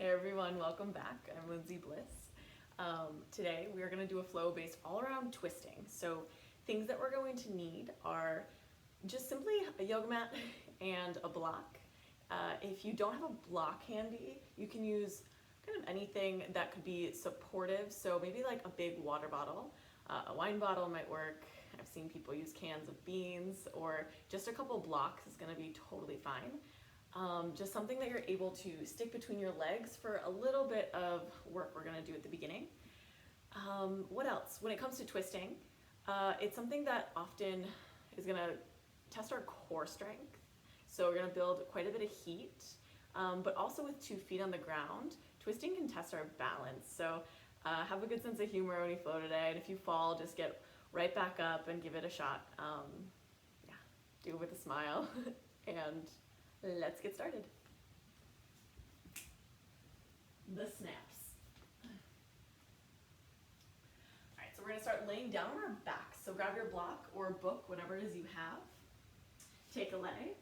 Hey everyone, welcome back. I'm Lindsey Bliss. Today we are going to do a flow based all around twisting. So things that we're going to need are just simply a yoga mat and a block. If you don't have a block handy, you can use kind of anything that could be supportive. So maybe like a big water bottle, a wine bottle might work. I've seen people use cans of beans, or just a couple blocks is going to be totally fine. Just something that you're able to stick between your legs for a little bit of work we're gonna do at the beginning. What else? When it comes to twisting, it's something that often is gonna test our core strength. So we're gonna build quite a bit of heat, but also with 2 feet on the ground, twisting can test our balance. So have a good sense of humor when you flow today, and if you fall, just get right back up and give it a shot. Yeah, do it with a smile, and let's get started. The snaps. All right, so we're gonna start laying down on our backs. So grab your block or book, whatever it is you have. Take a lay.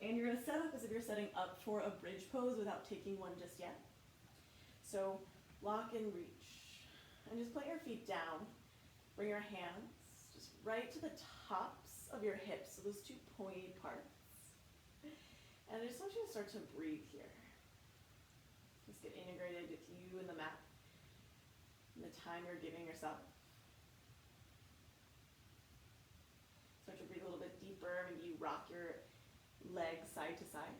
And you're gonna set up as if you're setting up for a bridge pose without taking one just yet. So lock and reach. And just plant your feet down. Bring your hands just right to the tops of your hips, so those 2 pointy parts. And I just want you to start to breathe here. Just get integrated with you and the mat and the time you're giving yourself. Start to breathe a little bit deeper. Maybe you rock your legs side to side.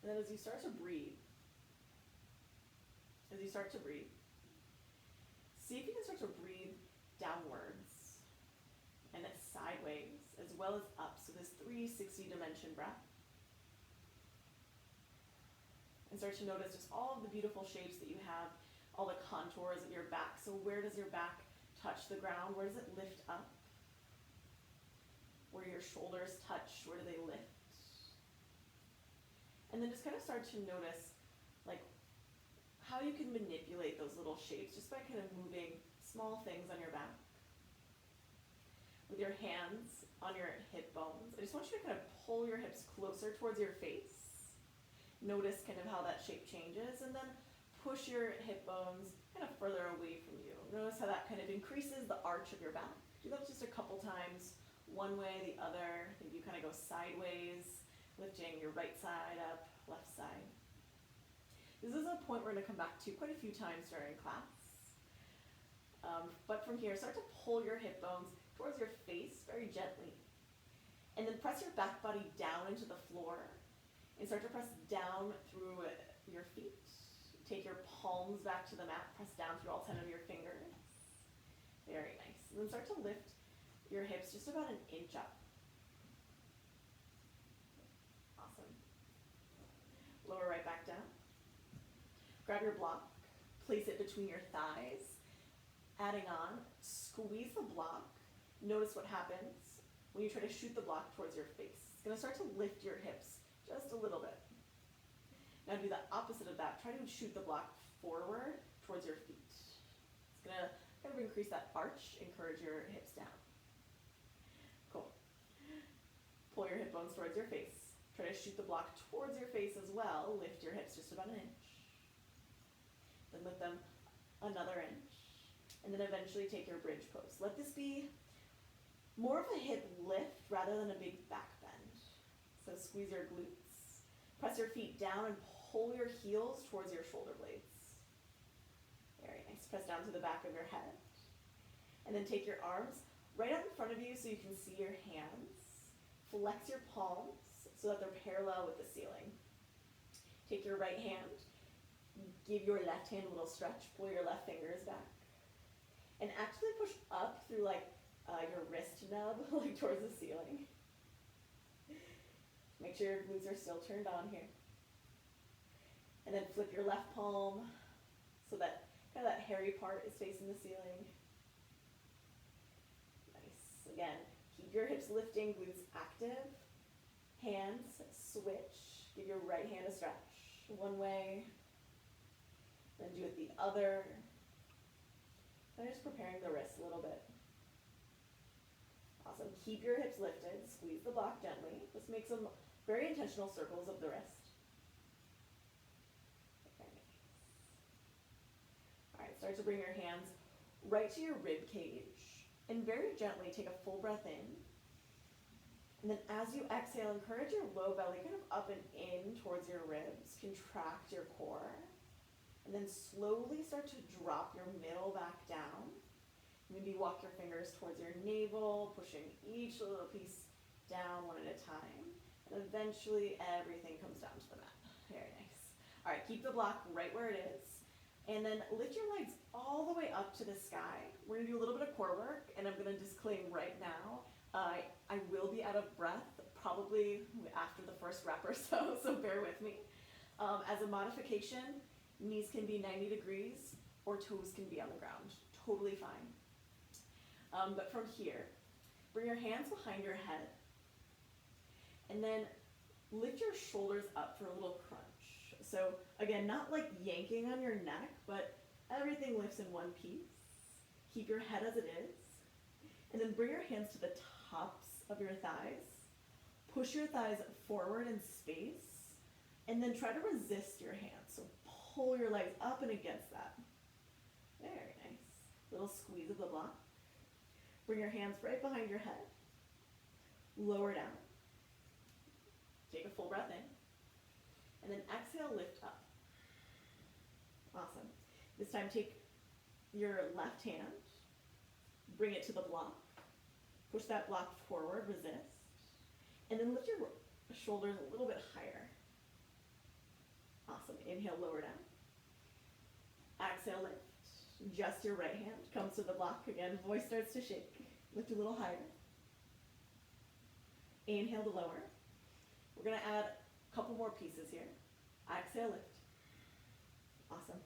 And then as you start to breathe, see if you can start to breathe downwards and sideways as well as up. So this 360 dimension breath. And start to notice just all of the beautiful shapes that you have, all the contours of your back. So where does your back touch the ground? Where does it lift up? Where your shoulders touch, where do they lift? And then just kind of start to notice like how you can manipulate those little shapes just by kind of moving small things on your back. With your hands on your hip bones, I just want you to kind of pull your hips closer towards your face. Notice kind of how that shape changes, and then push your hip bones kind of further away from you. Notice how that kind of increases the arch of your back. Do that just a couple times, one way, the other. I think you kind of go sideways, lifting your right side up, left side. This is a point we're going to come back to quite a few times during class. But from here, start to pull your hip bones towards your face very gently. And then press your back body down into the floor. And start to press down through your feet. Take your palms back to the mat. Press down through all 10 of your fingers. Very nice. And then start to lift your hips just about an inch up. Awesome. Lower right back down. Grab your block, place it between your thighs, adding on, squeeze the block. Notice what happens when you try to shoot the block towards your face. It's gonna start to lift your hips just a little bit. Now do the opposite of that. Try to shoot the block forward towards your feet. It's gonna kind of increase that arch, encourage your hips down. Cool. Pull your hip bones towards your face. Try to shoot the block towards your face as well. Lift your hips just about an inch. Then lift them another inch. And then eventually take your bridge pose. Let this be more of a hip lift rather than a big back bend. So squeeze your glutes. Press your feet down and pull your heels towards your shoulder blades. Very nice. Press down to the back of your head. And then take your arms right out in front of you so you can see your hands. Flex your palms so that they're parallel with the ceiling. Take your right hand. Give your left hand a little stretch. Pull your left fingers back. And actually push up through like your wrist nub like towards the ceiling. Make sure your glutes are still turned on here. And then flip your left palm so that kind of that hairy part is facing the ceiling. Nice. Again, keep your hips lifting, glutes active. Hands switch. Give your right hand a stretch. One way. Then do it the other. Kind of just preparing the wrists a little bit. Awesome. Keep your hips lifted. Squeeze the block gently. Just make some very intentional circles of the wrist. Very nice. All right, start to bring your hands right to your rib cage and very gently take a full breath in. And then as you exhale, encourage your low belly kind of up and in towards your ribs. Contract your core. And then slowly start to drop your middle back down. Maybe walk your fingers towards your navel, pushing each little piece down one at a time. And eventually everything comes down to the mat. Very nice. All right, keep the block right where it is. And then lift your legs all the way up to the sky. We're gonna do a little bit of core work, and I'm gonna disclaim right now, I will be out of breath probably after the first rep or so, so bear with me. As a modification, knees can be 90 degrees or toes can be on the ground. Totally fine. But from here, bring your hands behind your head and then lift your shoulders up for a little crunch. So again, not like yanking on your neck, but everything lifts in one piece. Keep your head as it is. And then bring your hands to the tops of your thighs. Push your thighs forward in space. And then try to resist your hands. So pull your legs up and against that. Very nice. Little squeeze of the block. Bring your hands right behind your head. Lower down. Take a full breath in. And then exhale, lift up. Awesome. This time take your left hand, bring it to the block. Push that block forward, resist. And then lift your shoulders a little bit higher. Awesome. Inhale, lower down. Exhale, lift. Just your right hand comes to the block again. Voice starts to shake. Lift a little higher. Inhale to lower. We're going to add a couple more pieces here. Exhale, lift. Awesome.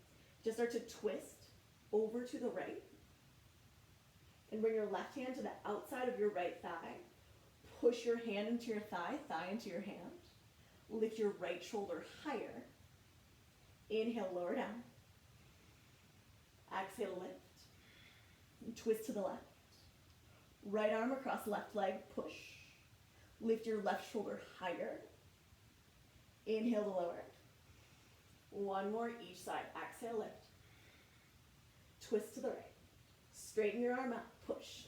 Just start to twist over to the right. And bring your left hand to the outside of your right thigh. Push your hand into your thigh, thigh into your hand. Lift your right shoulder higher. Inhale, lower down. Exhale, lift. And twist to the left. Right arm across left leg, push. Lift your left shoulder higher. Inhale to lower. One more each side. Exhale, lift. Twist to the right. Straighten your arm out, push.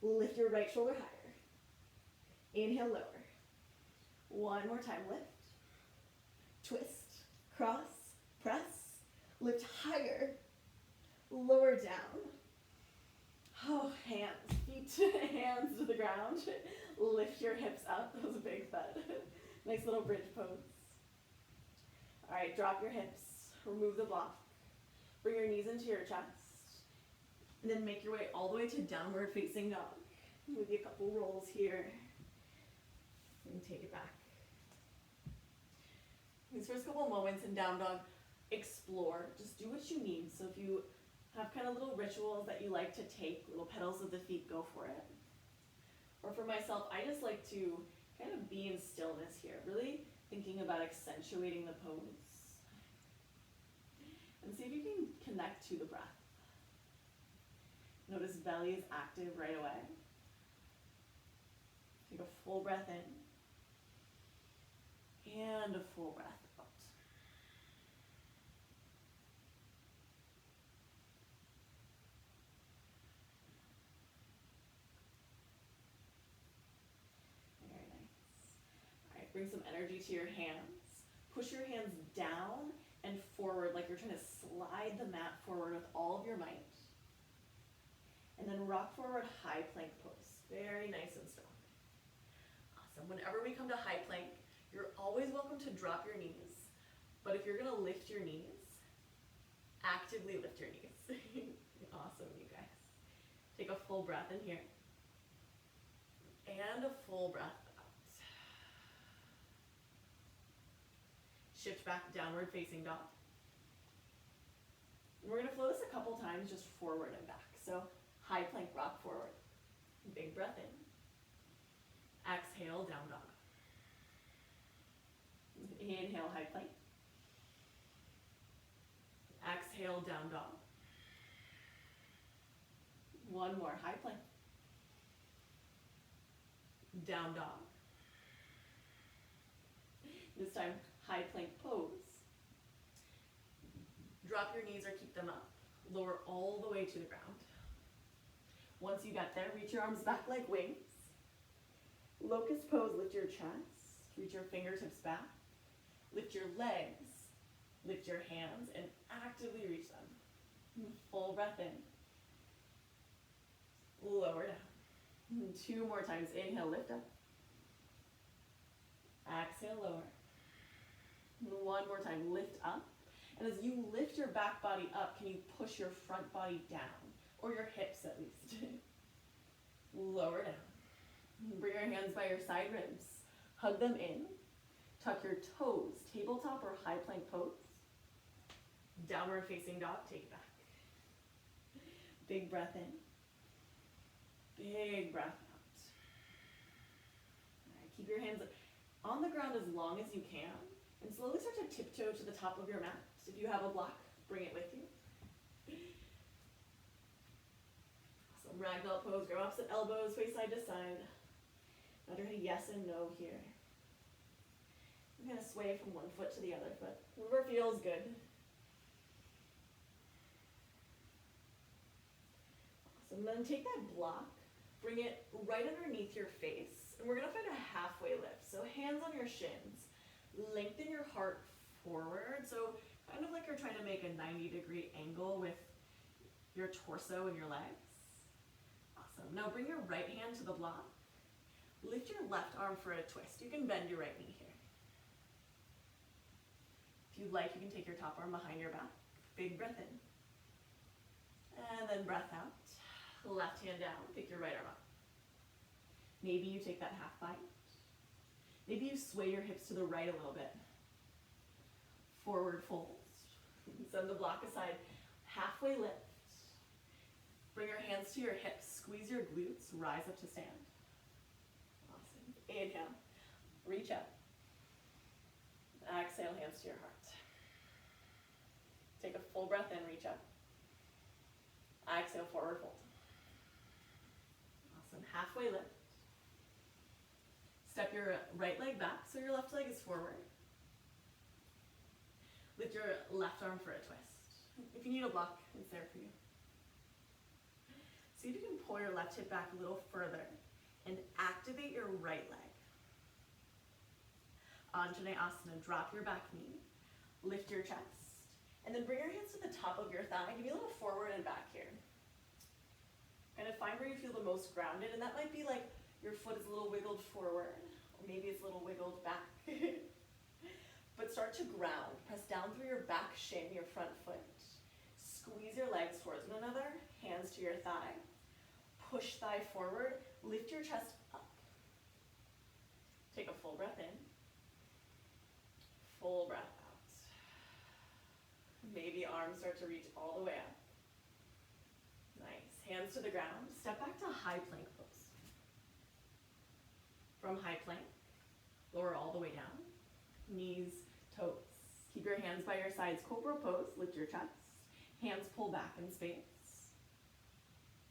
Lift your right shoulder higher. Inhale, lower. One more time, lift. Twist, cross, press. Lift higher. Lower down. Oh, hands, feet, hands to the ground. Lift your hips up. That was a big thud. Nice little bridge pose. All right, drop your hips. Remove the block. Bring your knees into your chest. And then make your way all the way to downward facing dog. Maybe a couple rolls here. And take it back. These first couple moments in down dog, explore. Just do what you need. So if you have kind of little rituals that you like to take, little petals of the feet, go for it. Or for myself, I just like to kind of be in stillness here, really thinking about accentuating the pose. And see if you can connect to the breath. Notice belly is active right away. Take a full breath in. And a full breath out. Very nice. All right, bring some energy to your hands. Push your hands down and forward like you're trying to slide the mat forward with all of your might. And then rock forward, high plank pose. Very nice and strong. Awesome. Whenever we come to high plank, you're always welcome to drop your knees. But if you're going to lift your knees, actively lift your knees. Awesome, you guys. Take a full breath in here. And a full breath out. Shift back, downward facing dog. We're going to flow this a couple times, just forward and back. So high plank, rock forward. Big breath in. Exhale, down dog. Inhale, high plank. Exhale, down dog. One more, high plank. Down dog. This time, high plank pose. Drop your knees or keep them up. Lower all the way to the ground. Once you get there, reach your arms back like wings. Locust pose, lift your chest. Reach your fingertips back. Lift your legs. Lift your hands and actively reach them. Full breath in. Lower down. 2 more times. Inhale, lift up. Exhale, lower. 1 more time, lift up. And as you lift your back body up, can you push your front body down? Or your hips at least. Lower down. Bring your hands by your side ribs. Hug them in. Tuck your toes. Tabletop or high plank pose. Downward facing dog, take it back. Big breath in. Big breath out. All right, keep your hands on the ground as long as you can. And slowly start to tiptoe to the top of your mat. If you have a block, bring it with you. Awesome. Ragdoll pose, grab opposite elbows, face side to side. Matter how yes and no here. I'm going to sway from one foot to the other foot. Whoever feels good. Awesome. Then take that block, bring it right underneath your face, and we're going to find a halfway lift. So hands on your shins. Lengthen your heart forward. So kind of like you're trying to make a 90-degree angle with your torso and your legs. Awesome. Now bring your right hand to the block. Lift your left arm for a twist. You can bend your right knee here. If you'd like, you can take your top arm behind your back. Big breath in. And then breath out. Left hand down. Pick your right arm up. Maybe you take that half bite. Maybe you sway your hips to the right a little bit. Forward folds. Send the block aside. Halfway lift. Bring your hands to your hips. Squeeze your glutes. Rise up to stand. Awesome. Inhale. Reach up. Exhale, hands to your heart. Take a full breath in. Reach up. Exhale, forward fold. Awesome. Halfway lift. Step your right leg back so your left leg is forward. Lift your left arm for a twist. If you need a block, it's there for you. See if you can pull your left hip back a little further and activate your right leg. Anjaneyasana, drop your back knee, lift your chest, and then bring your hands to the top of your thigh. Give me a little forward and back here. Kind of find where you feel the most grounded, and that might be like your foot is a little wiggled forward, or maybe it's a little wiggled back. But start to ground. Press down through your back shin, your front foot. Squeeze your legs towards one another, hands to your thigh. Push thigh forward, lift your chest up. Take a full breath in. Full breath out. Maybe arms start to reach all the way up. Nice. Hands to the ground. Step back to high plank pose. From high plank, lower all the way down. Knees, toes. Keep your hands by your sides. Cobra pose. Lift your chest. Hands pull back in space.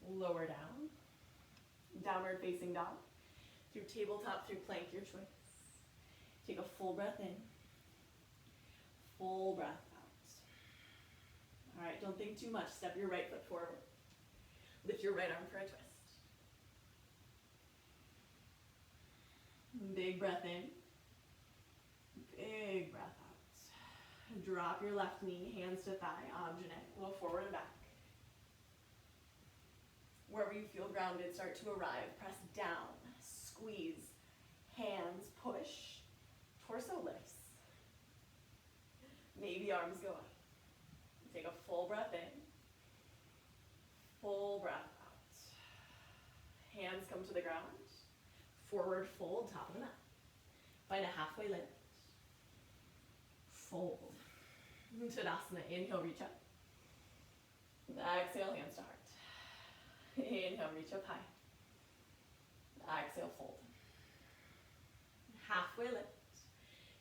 Lower down. Downward facing dog. Through tabletop, through plank, your choice. Take a full breath in. Full breath out. All right, don't think too much. Step your right foot forward. Lift your right arm for a twist. Big breath in. Big breath out. Drop your left knee, hands to thigh, Anjane. A little forward and back. Wherever you feel grounded, start to arrive. Press down, squeeze, hands, push, torso lifts. Maybe arms go up. Take a full breath in. Full breath out. Hands come to the ground. Forward fold, top of the mat. Find a halfway lift. Fold. Tadasana, inhale, reach up. Exhale, hands to heart. Inhale, reach up high. Exhale, fold. Halfway lift.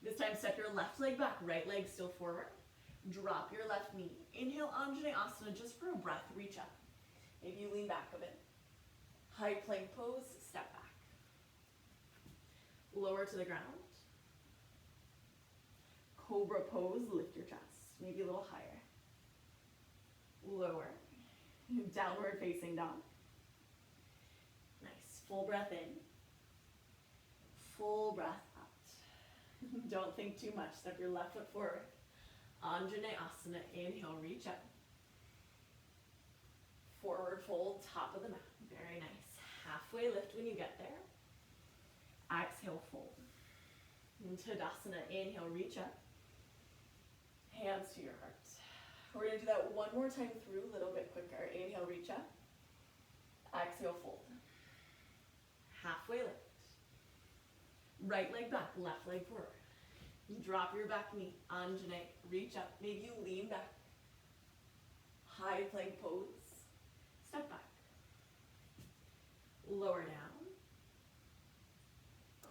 This time, step your left leg back, right leg still forward. Drop your left knee. Inhale, Anjaneyasana, just for a breath, reach up. Maybe you lean back a bit. High plank pose, step back. Lower to the ground. Cobra pose, lift your chest, maybe a little higher. Lower. Downward facing dog. Nice. Full breath in. Full breath out. Don't think too much. Step your left foot forward. Anjaneyasana. Inhale, reach up. Forward fold, top of the mat. Very nice. Halfway lift when you get there. Exhale, fold. Tadasana. Inhale, reach up. Hands to your heart. We're going to do that one more time through, a little bit quicker. Inhale, reach up. Exhale, fold. Halfway lift. Right leg back, left leg forward. Drop your back knee. Anjane, reach up. Maybe you lean back. High plank pose. Step back. Lower down.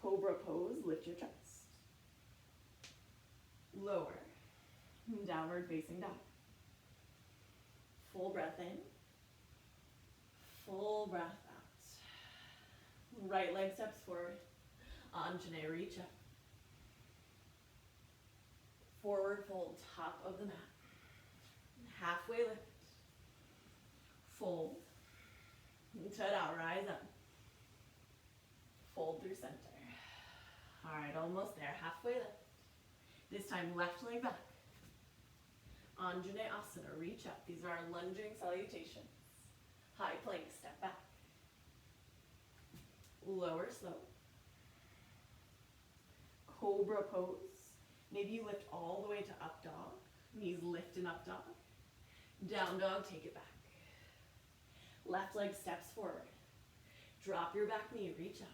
Cobra pose, lift your chest. Lower. Downward facing dog. Full breath in. Full breath out. Right leg steps forward. Anjane, reach up. Forward fold, top of the mat. Halfway lift. Fold. Tada, rise up. Fold through center. All right, almost there. Halfway lift. This time, left leg back. Anjaneyasana, reach up. These are our lunging salutations. High plank, step back. Lower slow. Cobra pose. Maybe you lift all the way to up dog. Knees lift in up dog. Down dog, take it back. Left leg steps forward. Drop your back knee, reach up.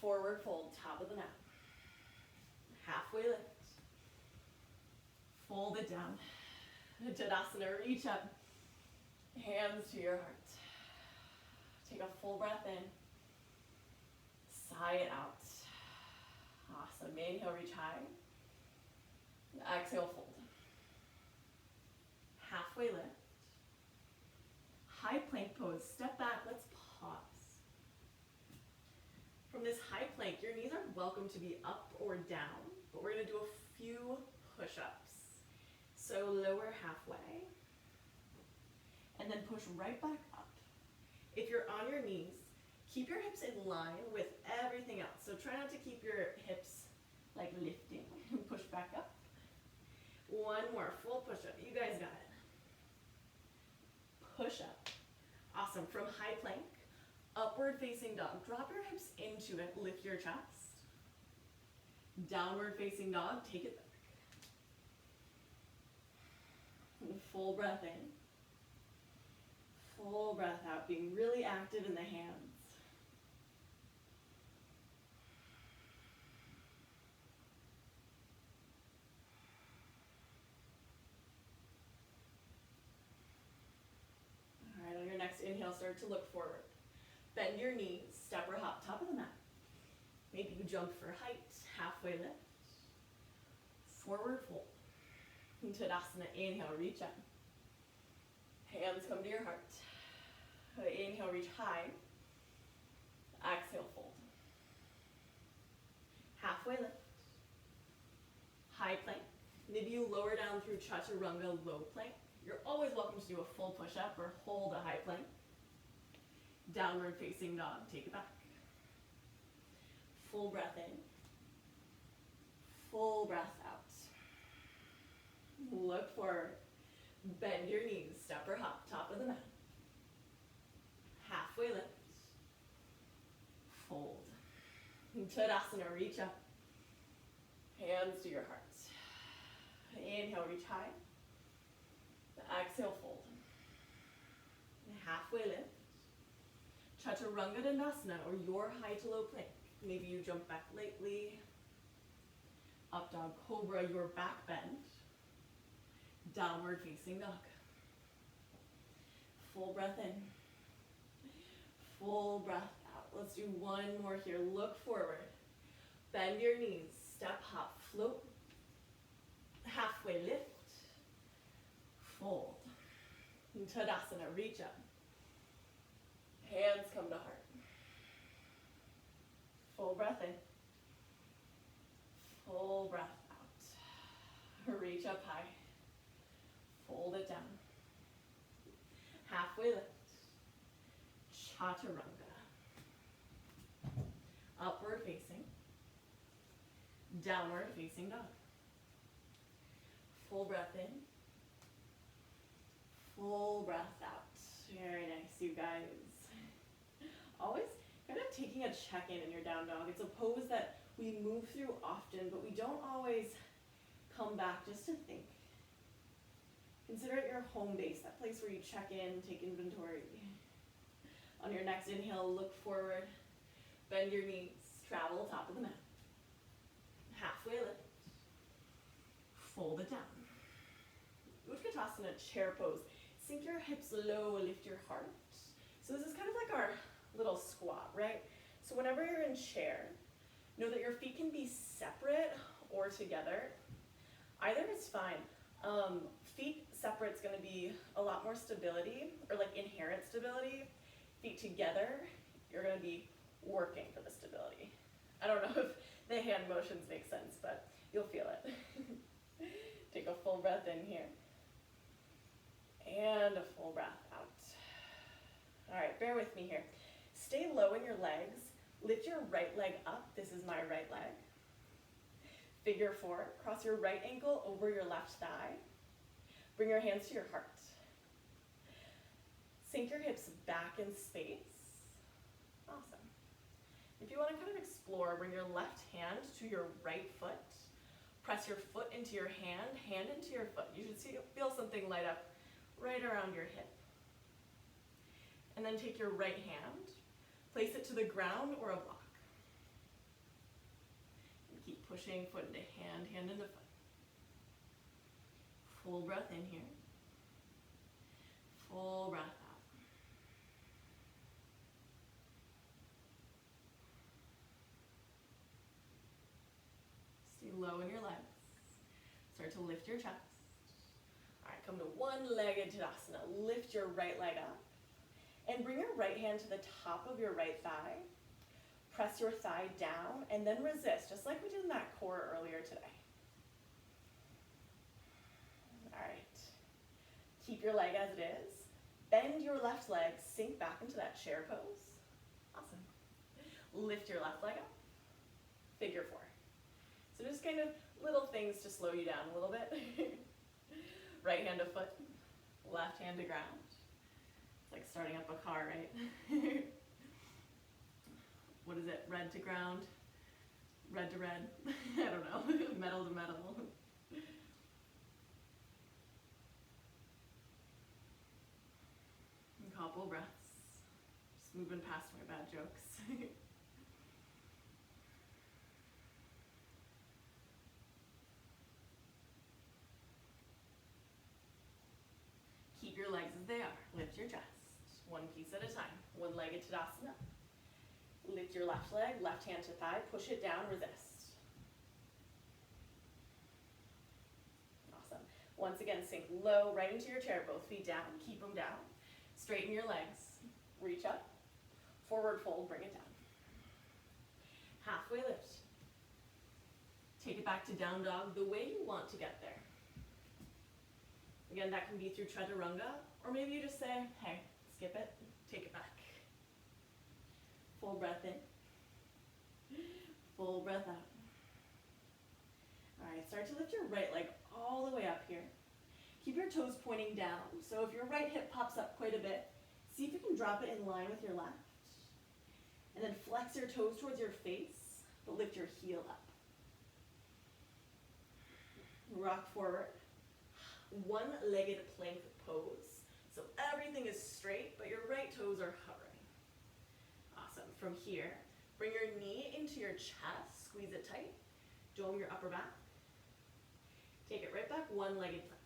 Forward fold, top of the mat. Halfway lift. Fold it down. Tadasana, reach up. Hands to your heart. Take a full breath in. Sigh it out. Awesome. Inhale, reach high. Exhale, fold. Halfway lift. High plank pose. Step back. Let's pause. From this high plank, your knees are welcome to be up or down, but we're going to do a few push-ups. So lower halfway, and then push right back up. If you're on your knees, keep your hips in line with everything else. So try not to keep your hips like lifting. Push back up. One more full push-up. You guys got it. Push up. Awesome. From high plank, upward facing dog. Drop your hips into it. Lift your chest. Downward facing dog. Take it back. Full breath in. Full breath out. Being really active in the hands. All right, on your next inhale, start to look forward. Bend your knees, step or hop, top of the mat. Maybe you jump for height, halfway lift. Forward fold. Tadasana, inhale, reach up. Hands come to your heart. Inhale, reach high. Exhale, fold. Halfway lift. High plank. Maybe you lower down through chaturanga, low plank. You're always welcome to do a full push-up or hold a high plank. Downward facing dog, take it back. Full breath in. Full breath out. Look forward. Bend your knees, step or hop, top of the mat. Halfway lift. Fold. Tadasana, reach up. Hands to your heart. Inhale, reach high. Exhale, fold. Halfway lift. Chaturanga Dandasana, or your high to low plank. Maybe you jump back lightly. Up dog cobra, your back bend. Downward facing dog. Full breath in. Full breath out. Let's do one more here. Look forward. Bend your knees. Step, hop, float. Halfway lift. Fold. Tadasana, reach up. Hands come to heart. Full breath in. Full breath out. Reach up high. Fold it down. Halfway lift. Chaturanga. Upward facing. Downward facing dog. Full breath in. Full breath out. Very nice, you guys. Always kind of taking a check-in in your down dog. It's a pose that we move through often, but we don't always come back just to think. Consider it your home base, that place where you check in, take inventory. On your next inhale, look forward, bend your knees, travel top of the mat. Halfway lift. Fold it down. Utkatasana, chair pose. Sink your hips low, lift your heart. So this is kind of like our little squat, right? So whenever you're in chair, know that your feet can be separate or together. Either is fine. Feet separate's gonna be a lot more stability, or like inherent stability. Feet together, you're gonna be working for the stability. I don't know if the hand motions make sense, but you'll feel it. Take a full breath in here. And a full breath out. All right, bear with me here. Stay low in your legs. Lift your right leg up. This is my right leg. Figure four. Cross your right ankle over your left thigh. Bring your hands to your heart. Sink your hips back in space. Awesome. If you want to kind of explore, bring your left hand to your right foot. Press your foot into your hand, hand into your foot. You should feel something light up right around your hip. And then take your right hand, place it to the ground or a block. And keep pushing foot into hand, hand into foot. Full breath in here. Full breath out. Stay low in your legs. Start to lift your chest. All right, come to one-legged Tadasana. Lift your right leg up. And bring your right hand to the top of your right thigh. Press your thigh down and then resist, just like we did in that core earlier today. All right. Keep your leg as it is. Bend your left leg, sink back into that chair pose. Awesome. Lift your left leg up. Figure four. So just kind of little things to slow you down a little bit. Right hand to foot, left hand to ground. It's like starting up a car, right? What is it? Red to ground? Red to red? I don't know. Metal to metal. A couple breaths. Just moving past my bad jokes. Keep your legs as they are. Lift your chest. One piece at a time. One-legged Tadasana. Lift your left leg, left hand to thigh. Push it down, resist. Awesome. Once again, sink low right into your chair. Both feet down. Keep them down. Straighten your legs. Reach up. Forward fold, bring it down. Halfway lift. Take it back to down dog the way you want to get there. Again, that can be through chaturanga, or maybe you just say, hey, skip it, take it back. Full breath in. Full breath out. All right, start to lift your right leg all the way up here. Keep your toes pointing down. So if your right hip pops up quite a bit, see if you can drop it in line with your left. And then flex your toes towards your face, but lift your heel up. Rock forward. One-legged plank pose. So everything is straight, but your right toes are hovering. Awesome. From here, bring your knee into your chest, squeeze it tight, dome your upper back. Take it right back, one-legged plank.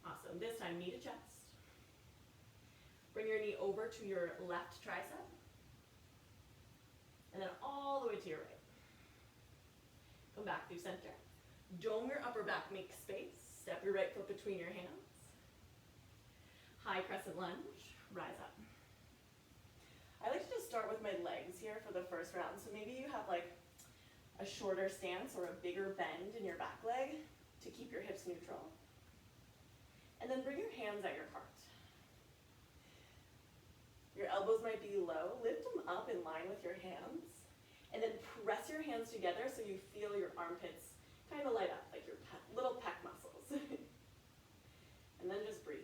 Awesome. This time, knee to chest. Bring your knee over to your left tricep, and then all the way to your right. Come back through center. Dome your upper back, make space. Step your right foot between your hands. High crescent lunge. rise up. I like to just start with my legs here for the first round. So maybe you have like a shorter stance or a bigger bend in your back leg to keep your hips neutral. And then bring your hands at your heart. Your elbows might be low. Lift them up in line with your hands. And then press your hands together so you feel your armpits kind of light up, like your little pec muscles. And then just breathe.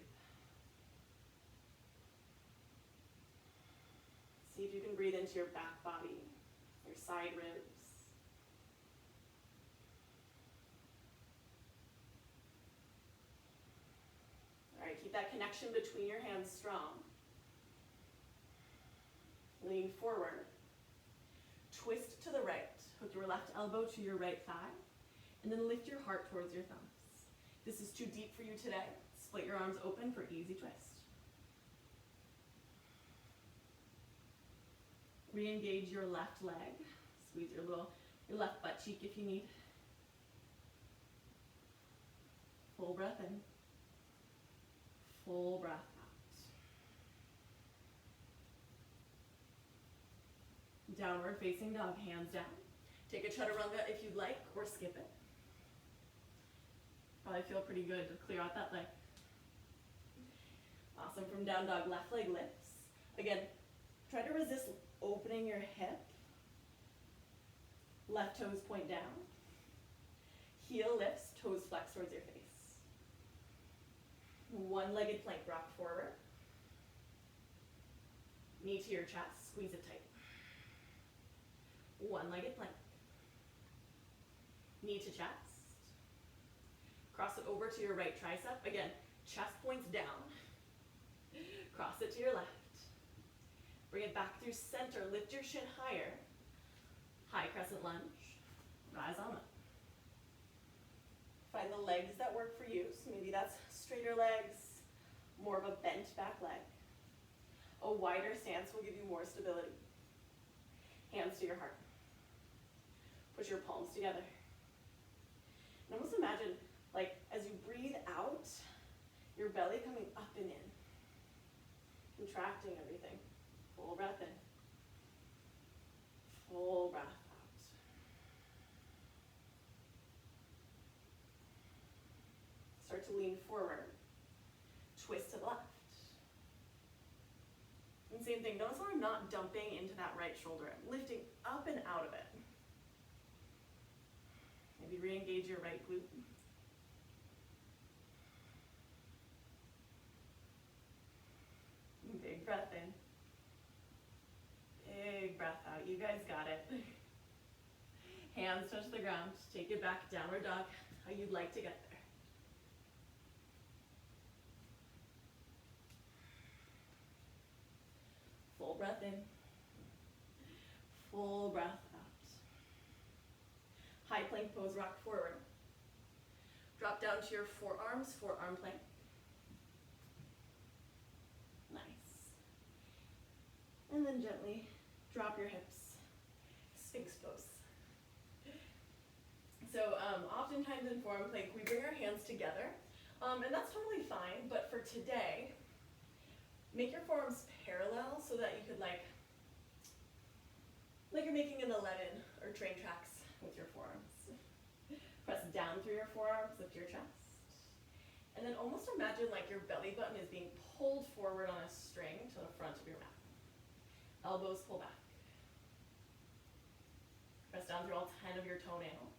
See if you can breathe into your back body, your side ribs. All right, keep that connection between your hands strong. Lean forward. Twist to the right. Hook your left elbow to your right thigh. And then lift your heart towards your thumbs. This is too deep for you today. Split your arms open for easy twist. Re-engage your left leg. Squeeze your left butt cheek if you need. Full breath in. Full breath out. Downward facing dog, hands down. Take a chaturanga if you'd like, or skip it. Probably feel pretty good to clear out that leg. Awesome, from down dog, left leg lifts. Again, try to resist opening your hip. Left toes point down. Heel lifts, toes flex towards your face. One-legged plank, rock forward. Knee to your chest, squeeze it tight. One-legged plank. Knee to chest. Cross it over to your right tricep. Again, chest points down. Cross it to your left. Bring it back through center. Lift your shin higher. High crescent lunge. Rise on up. Find the legs that work for you. So maybe that's straighter legs, more of a bent back leg. A wider stance will give you more stability. Hands to your heart. Push your palms together. And almost imagine, like, as you breathe out, your belly coming up and in. Contracting everything. Full breath in. Full breath out. Start to lean forward. Twist to the left. And same thing, notice how I'm not dumping into that right shoulder. I'm lifting up and out of it. Maybe re-engage your right glute. Big breath in. Big breath out. You guys got it. Hands touch the ground. Take it back, downward dog, how you'd like to get there. Full breath in. Full breath out. High plank pose, rock forward. Drop down to your forearms, forearm plank. Nice. And then gently drop your hips. Sphinx pose. So oftentimes in forearm plank, we bring our hands together, and that's totally fine, but for today, make your forearms parallel so that you could like you're making an 11 or train tracks with your forearms. Press down through your forearms, lift your chest. And then almost imagine like your belly button is being pulled forward on a string to the front of your mat. Elbows pull back. Press down through all 10 of your toenails.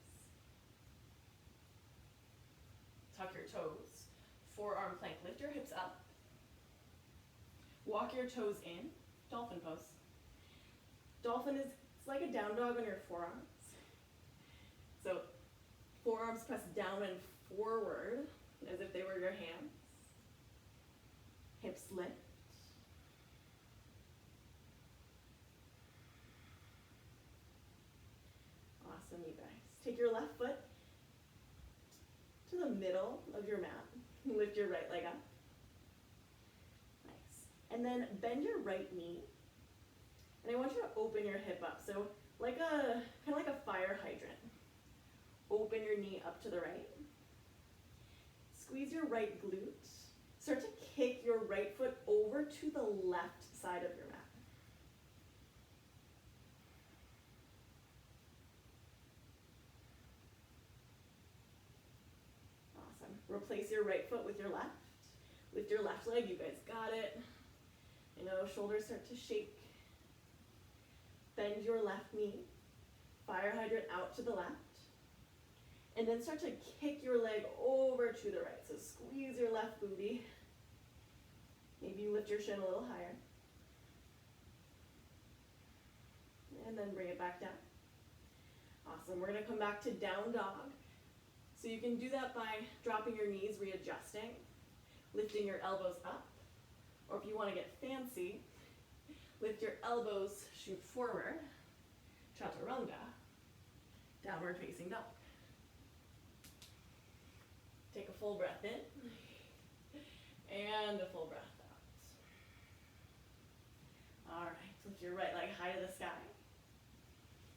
Tuck your toes. Forearm plank, lift your hips up. Walk your toes in, dolphin pose. Dolphin is it's like a down dog on your forearms. So forearms press down and forward as if they were your hands. Hips lift. Awesome, you guys. Take your left foot to the middle of your mat. Lift your right leg up. Nice. And then bend your right knee. And I want you to open your hip up. So like kind of like a fire hydrant. Open your knee up to the right. Squeeze your right glute. Start to kick your right foot over over to the left side of your mat. Awesome. Replace your right foot with your left. Lift your left leg, you guys got it. You know, shoulders start to shake. Bend your left knee. Fire hydrant out to the left. And then start to kick your leg over to the right. So squeeze your left booty. Maybe you lift your shin a little higher. And then bring it back down. Awesome. We're going to come back to down dog. So you can do that by dropping your knees, readjusting, lifting your elbows up. Or if you want to get fancy, lift your elbows, shoot forward, chaturanga, downward facing dog. Take a full breath in, and a full breath out. All right, lift your right leg high to the sky.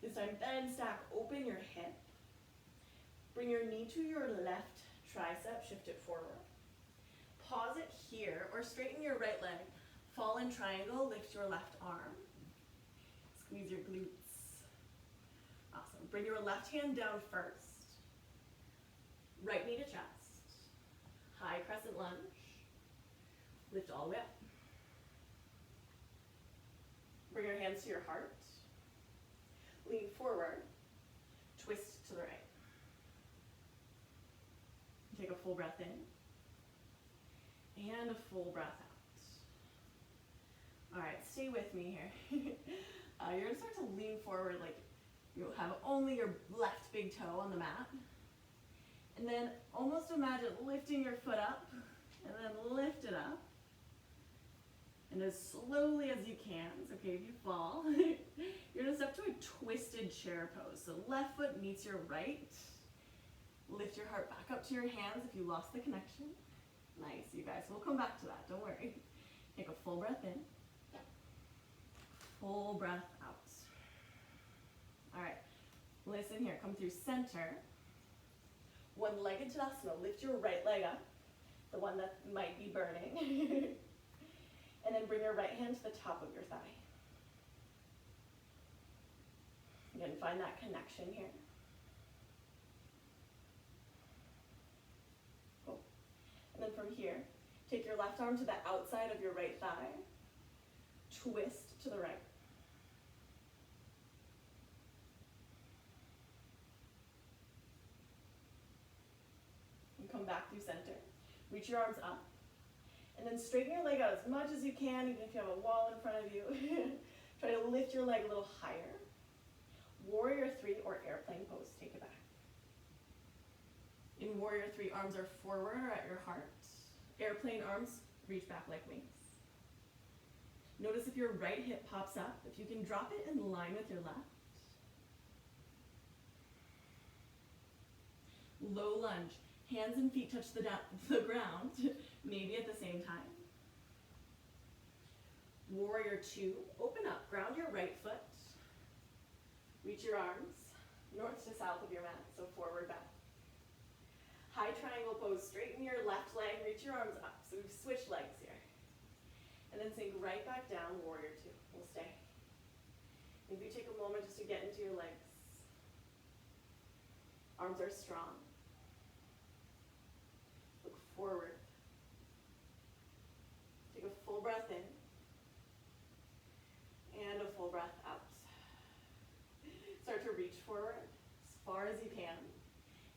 This time, bend, stack, open your hip. Bring your knee to your left tricep, shift it forward. Pause it here, or straighten your right leg. Fall in triangle, lift your left arm. Squeeze your glutes. Awesome. Bring your left hand down first. Right knee to chest. High crescent lunge. Lift all the way up. Bring your hands to your heart. Lean forward. Twist to the right. Take a full breath in. And a full breath out. All right, stay with me here. You're gonna start to lean forward like you'll have only your left big toe on the mat. And then almost imagine lifting your foot up and then lift it up. And as slowly as you can, it's okay if you fall. You're gonna step to a twisted chair pose. So left foot meets your right. Lift your heart back up to your hands if you lost the connection. Nice, you guys. We'll come back to that, don't worry. Take a full breath in. Full breath out. All right, listen here. Come through center. One-legged Tadasana. Lift your right leg up, the one that might be burning. And then bring your right hand to the top of your thigh. Again, find that connection here. Cool. And then from here, take your left arm to the outside of your right thigh. Twist to the right. And come back through center. Reach your arms up. And then straighten your leg out as much as you can, even if you have a wall in front of you. Try to lift your leg a little higher. Warrior 3 or airplane pose. Take it back. In Warrior 3, arms are forward or at your heart. Airplane arms reach back like wings. Notice if your right hip pops up, if you can drop it in line with your left. Low lunge. Hands and feet touch the ground, maybe at the same time. Warrior 2, open up, ground your right foot. Reach your arms, north to south of your mat, so forward, back. High triangle pose, straighten your left leg, reach your arms up. So we've switched legs here. And then sink right back down, Warrior 2. We'll stay. Maybe take a moment just to get into your legs. Arms are strong. Look forward. Take a full breath in. And a full breath out. Start to reach forward as far as you can.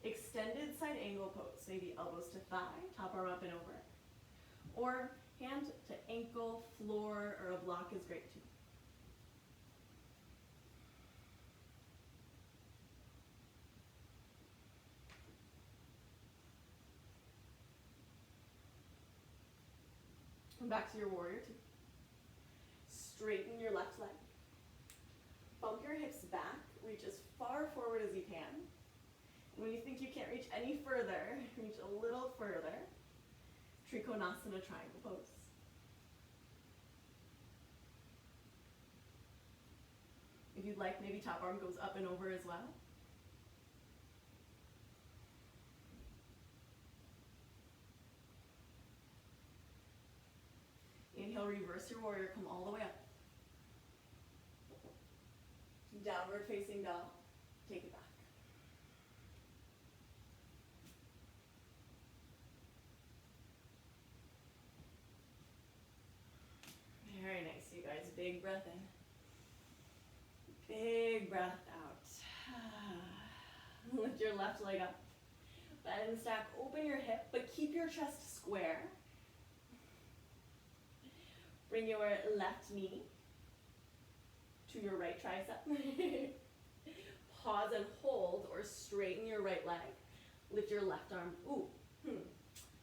Extended side angle pose. Maybe elbows to thigh, top arm up and over. Or hand to ankle, floor, or a block is great too. Come back to your Warrior 2. Straighten your left leg. Bump your hips back. Reach as far forward as you can. And when you think you can't reach any further, reach a little further. Trikonasana triangle pose. If you'd like, maybe top arm goes up and over as well. Inhale, reverse your warrior, come all the way up. Downward facing dog, take it back. Very nice, you guys. Big breath in. Big breath out. Lift your left leg up. Bend and stack, open your hip, but keep your chest square. Bring your left knee to your right tricep. Pause and hold or straighten your right leg. Lift your left arm.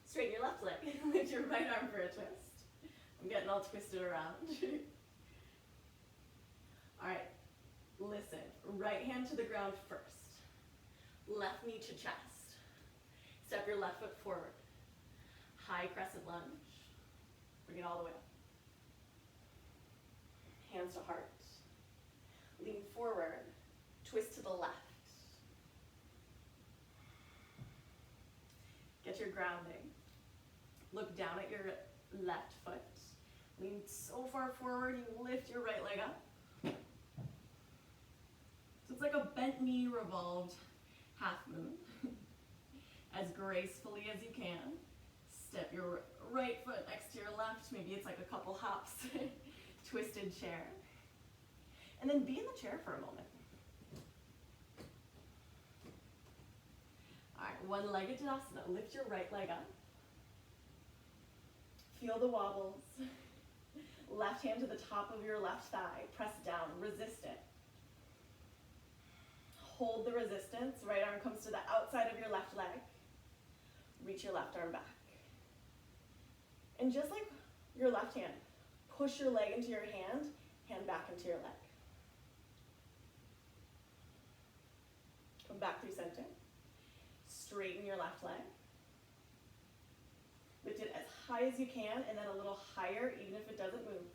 Straighten your left leg. Lift your right arm for a twist. I'm getting all twisted around. All right, listen. Right hand to the ground first. Left knee to chest. Step your left foot forward. High crescent lunge. Bring it all the way up. Hands to heart. Lean forward. Twist to the left. Get your grounding. Look down at your left foot. Lean so far forward, you lift your right leg up. So it's like a bent knee revolved half moon. As gracefully as you can. Step your right foot next to your left. Maybe it's like a couple hops. Twisted chair. And then be in the chair for a moment. All right, one-legged Tadasana. Lift your right leg up. Feel the wobbles. Left hand to the top of your left thigh. Press down, resist it. Hold the resistance. Right arm comes to the outside of your left leg. Reach your left arm back. And just like your left hand, push your leg into your hand back into your leg. Come back through center. Straighten your left leg. Lift it as high as you can and then a little higher even if it doesn't move.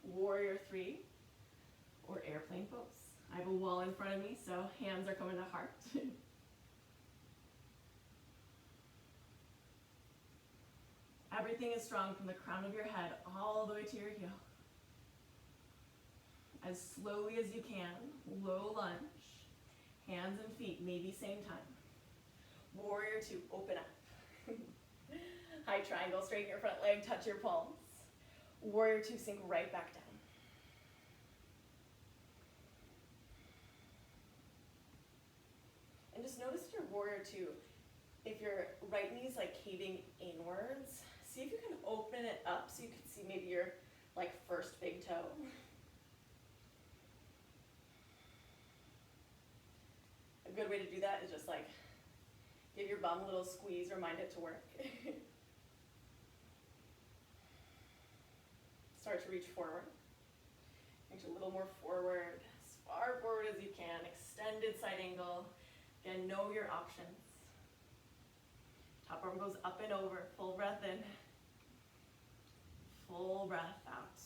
Warrior 3 or airplane pose. I have a wall in front of me, so hands are coming to heart. Everything is strong from the crown of your head all the way to your heel. As slowly as you can, low lunge, hands and feet, maybe same time. Warrior 2, open up. High triangle, straighten your front leg, touch your palms. Warrior 2, sink right back down. And just notice your warrior 2, if your right knee is like caving inwards, see if you can open it up so you can see maybe your like first big toe. A good way to do that is just like give your bum a little squeeze, remind it to work. Start to reach forward. Reach a little more forward, as far forward as you can, extended side angle. Again, know your options. Top arm goes up and over, full breath in. Full breath out.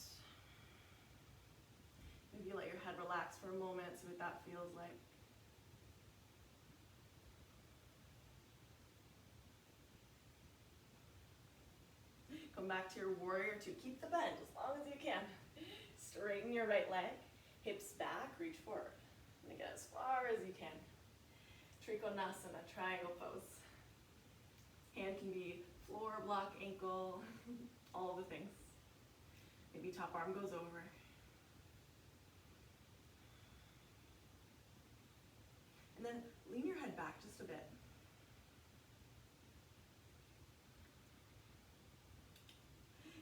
Maybe let your head relax for a moment, see what that feels like. Come back to your warrior 2. Keep the bend as long as you can. Straighten your right leg, hips back, reach forward. And again, as far as you can. Trikonasana, triangle pose. Hand can be floor, block, ankle, all the things. Maybe top arm goes over. And then lean your head back just a bit.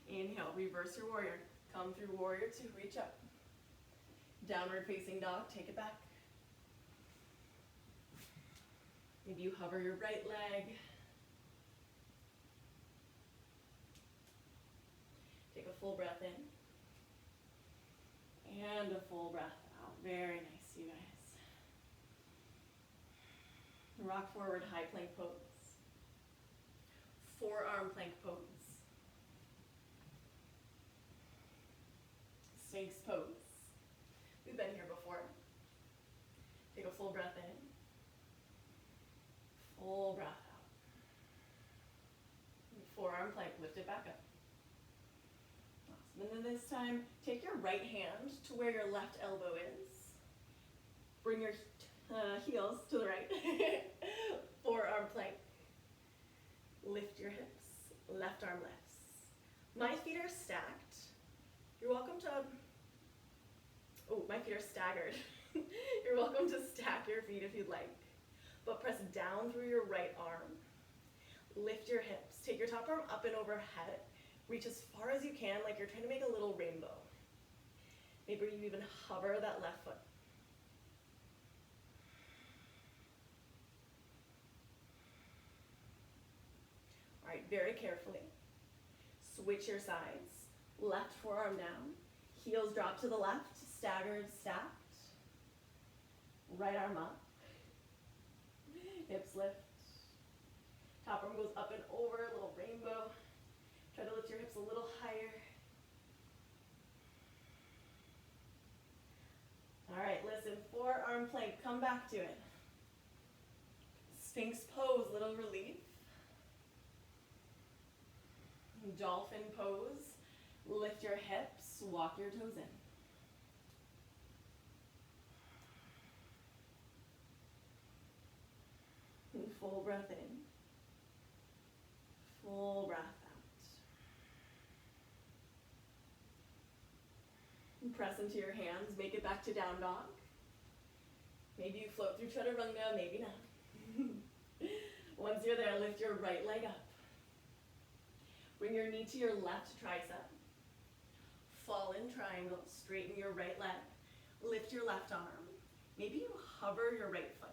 Inhale, reverse your warrior. Come through warrior 2, reach up. Downward facing dog, take it back. Maybe you hover your right leg. Take a full breath in. And a full breath out. Very nice, you guys. Rock forward, high plank pose. Forearm plank pose. Sphinx pose. We've been here before. Take a full breath in. Full breath out. Forearm plank, lift it back up. And then this time, take your right hand to where your left elbow is. Bring your heels to the right. Forearm plank. Lift your hips. Left arm lifts. My feet are stacked. You're welcome to, my feet are staggered. You're welcome to stack your feet if you'd like. But press down through your right arm. Lift your hips. Take your top arm up and overhead. Reach as far as you can, like you're trying to make a little rainbow. Maybe you even hover that left foot. All right, very carefully. Switch your sides. Left forearm down. Heels drop to the left, staggered, stacked. Right arm up. Hips lift. Top arm goes up and over, a little rainbow. Try to lift your hips a little higher. All right, listen, forearm plank, come back to it. Sphinx pose, little relief. Dolphin pose, lift your hips, walk your toes in. And full breath in, full breath out. And press into your hands, make it back to down dog. Maybe you float through chaturanga, maybe not. Once you're there, lift your right leg up. Bring your knee to your left tricep. Fall in triangle, straighten your right leg. Lift your left arm. Maybe you hover your right foot.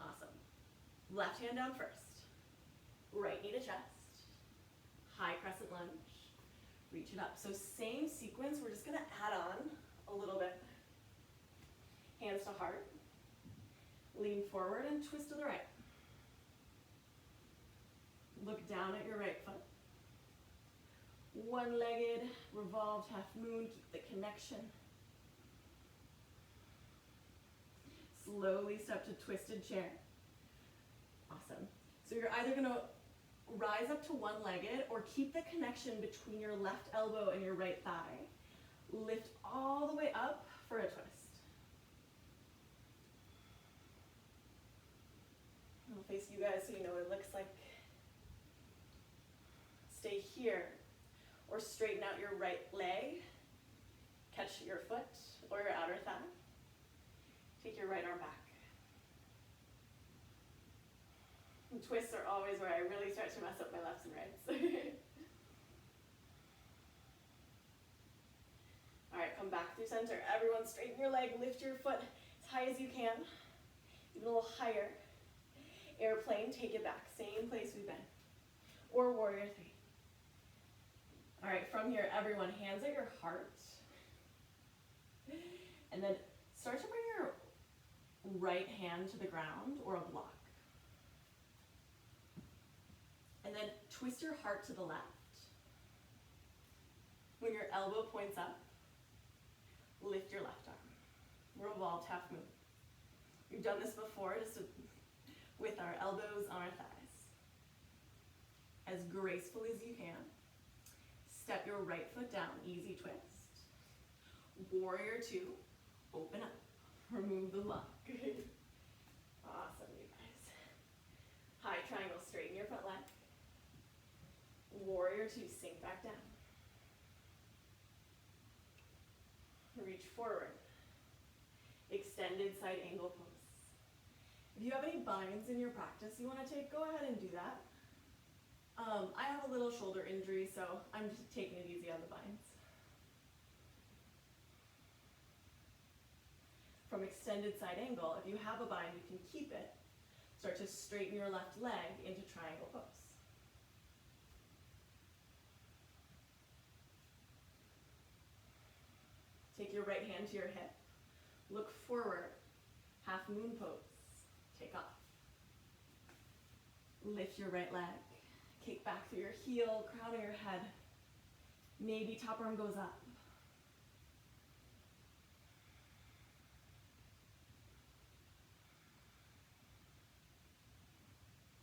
Awesome. Left hand down first. Right knee to chest. High crescent lunge. Reach it up. So same sequence, we're just gonna add on a little bit. Hands to heart. Lean forward and twist to the right. Look down at your right foot. One-legged, revolved half moon, keep the connection. Slowly step to twisted chair. Awesome. So you're either gonna rise up to one-legged or keep the connection between your left elbow and your right thigh. Lift all the way up for a twist. I'll face you guys so you know what it looks like. Stay here, or straighten out your right leg. Catch your foot or your outer thigh. Take your right arm back. And twists are always where I really start to mess up my lefts and rights. All right, come back through center. Everyone straighten your leg, lift your foot as high as you can, even a little higher. Airplane, take it back, same place we've been. Or warrior three. All right, from here, everyone, hands at your heart. And then start to bring your right hand to the ground or a block. And then twist your heart to the left. When your elbow points up, lift your left arm. Revolved half moon. We've done this before, just with our elbows on our thighs. As graceful as you can. Step your right foot down, easy twist. Warrior two, open up. Remove the lock. Awesome, you guys. High triangle, straighten your front leg. Warrior two, sink back down. Reach forward. Extended side angle pose. If you have any binds in your practice you want to take, go ahead and do that. I have a little shoulder injury, so I'm just taking it easy on the binds. From extended side angle, if you have a bind, you can keep it. Start to straighten your left leg into triangle pose. Take your right hand to your hip. Look forward. Half moon pose. Take off. Lift your right leg. Kick back through your heel, crown of your head. Maybe top arm goes up.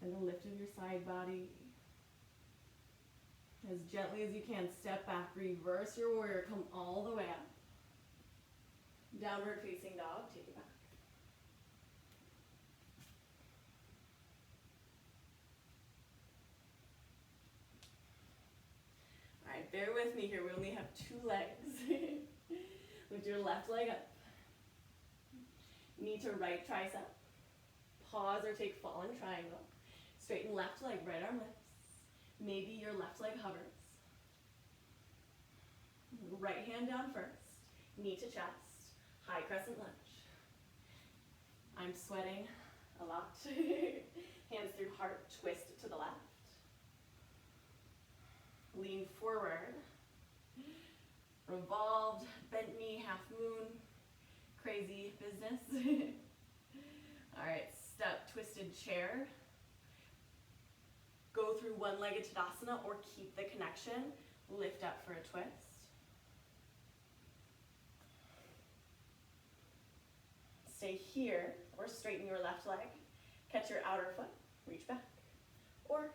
And the lift of your side body. As gently as you can, step back, reverse your warrior, come all the way up. Downward facing dog, take it back. All right, bear with me here, we only have 2 legs. Lift your left leg up. Knee to right tricep. Pause or take fallen triangle. Straighten left leg, right arm lifts. Maybe your left leg hovers. Right hand down first. Knee to chest. High crescent lunge. I'm sweating a lot. Hands through heart, twist to the left. Lean forward. Revolved, bent knee, half moon. Crazy business. All right, step twisted chair. Go through one-legged Tadasana or keep the connection. Lift up for a twist. Stay here or straighten your left leg. Catch your outer foot, reach back. Or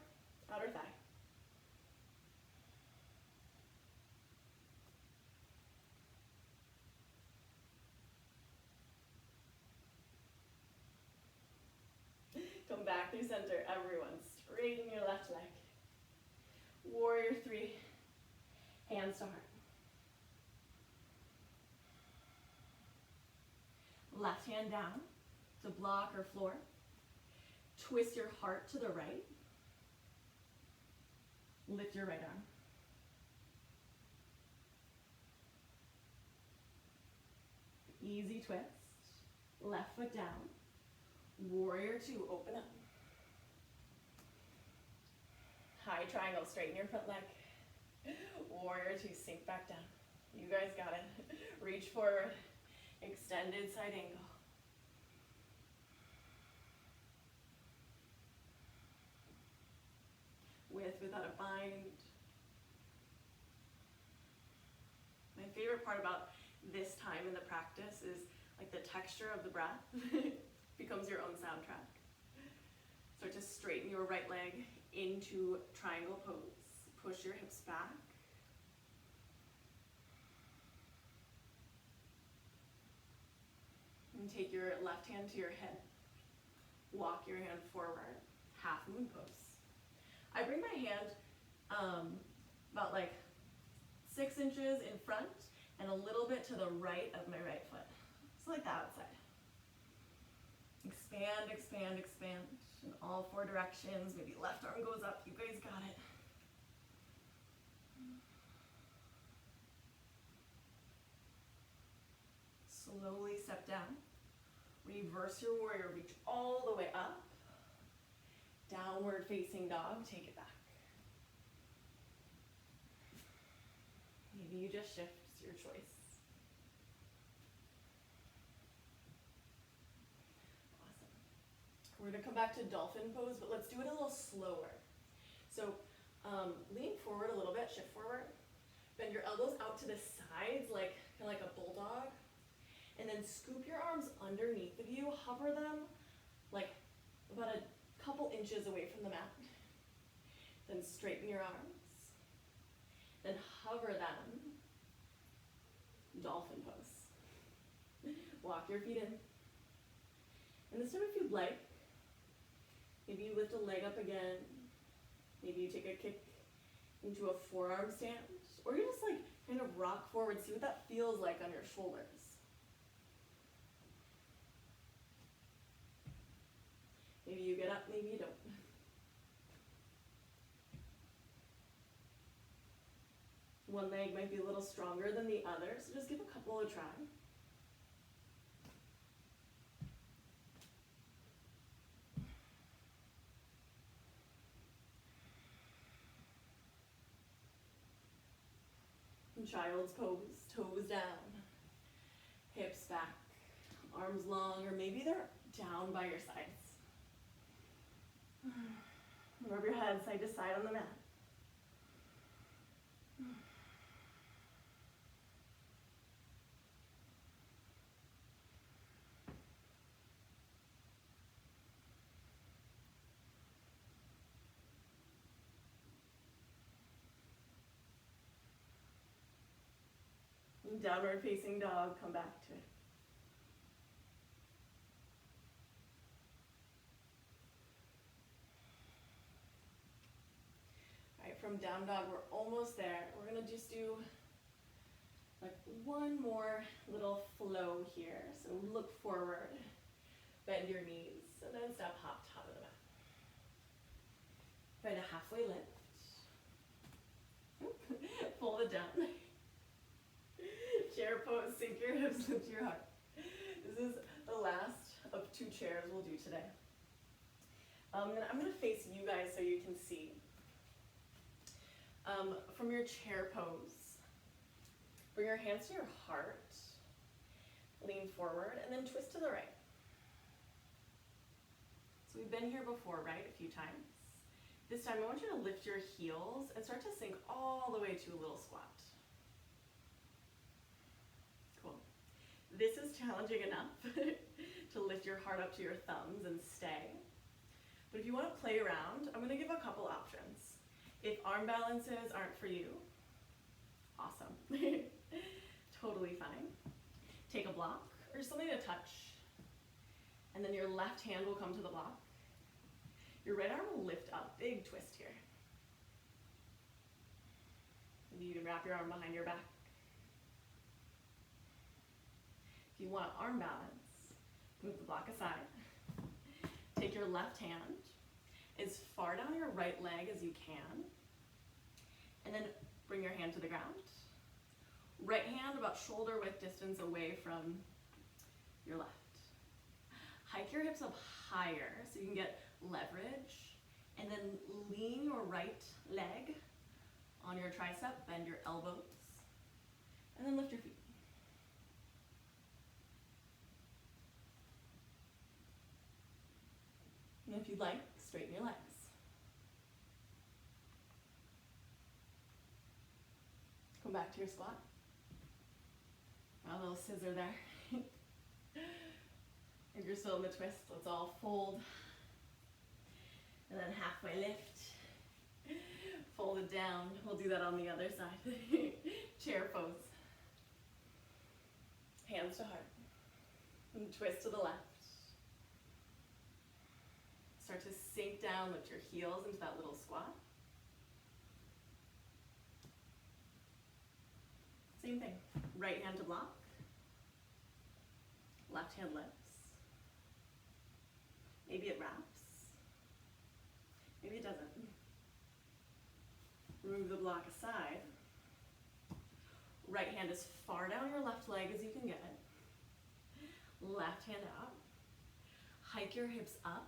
outer thigh. Come back through center, everyone. Straighten your left leg. Warrior 3, hands to heart. Left hand down to block or floor. Twist your heart to the right. Lift your right arm. Easy twist. Left foot down. Warrior 2, open up. High triangle, straighten your front leg. Warrior 2, sink back down. You guys got it. Reach forward. Extended side angle. With, without a bind. My favorite part about this time in the practice is like the texture of the breath becomes your own soundtrack. So to straighten your right leg into triangle pose. Push your hips back. And take your left hand to your head. Walk your hand forward. Half moon pose. I bring my hand about like 6 inches in front and a little bit to the right of my right foot. So like that outside. Expand, expand, expand in all 4 directions. Maybe left arm goes up. You guys got it. Slowly step down. Reverse your warrior. Reach all the way up. Downward facing dog. Take it back. Maybe you just shift. It's your choice. Awesome. We're going to come back to dolphin pose, but let's do it a little slower. So lean forward a little bit. Shift forward. Bend your elbows out to the sides, like kind of like a bulldog. And then scoop your arms underneath of you. Hover them like about a couple inches away from the mat. Then straighten your arms. Then hover them. Dolphin pose. Walk your feet in. And this time if you'd like, maybe you lift a leg up again. Maybe you take a kick into a forearm stance. Or you just like kind of rock forward. See what that feels like on your shoulders. Maybe you get up, maybe you don't. One leg might be a little stronger than the other, so just give a couple a try. And child's pose, toes down, hips back, arms long, or maybe they're down by your sides. Rub your head side to side on the mat. Downward facing dog, come back to it. All right, from down dog, we're almost there. We're gonna just do like one more little flow here. So look forward, bend your knees, and then step hop, top of the mat. Find a halfway lift. Fold it down. Chair pose, sink your hips, lift your heart. This is the last of 2 chairs we'll do today. And I'm gonna face you guys so you can see. From your chair pose, bring your hands to your heart, lean forward, and then twist to the right. So we've been here before, right, a few times. This time I want you to lift your heels and start to sink all the way to a little squat. Cool. This is challenging enough to lift your heart up to your thumbs and stay. But if you want to play around, I'm going to give a couple options. If arm balances aren't for you, awesome. Totally fine. Take a block or something to touch, and then your left hand will come to the block. Your right arm will lift up, big twist here. Maybe you can wrap your arm behind your back. If you want arm balance, move the block aside. Take your left hand as far down your right leg as you can, and then bring your hand to the ground. Right hand about shoulder width distance away from your left. Hike your hips up higher so you can get leverage, and then lean your right leg on your tricep, bend your elbows, and then lift your feet. And if you'd like, straighten your legs. Come back to your squat. A little scissor there. If you're still in the twist, let's all fold. And then halfway lift. Fold it down. We'll do that on the other side. Chair pose. Hands to heart. And twist to the left. Start to sink down, lift your heels into that little squat. Same thing. Right hand to block. Left hand lifts. Maybe it wraps. Maybe it doesn't. Remove the block aside. Right hand as far down your left leg as you can get it. Left hand out. Hike your hips up.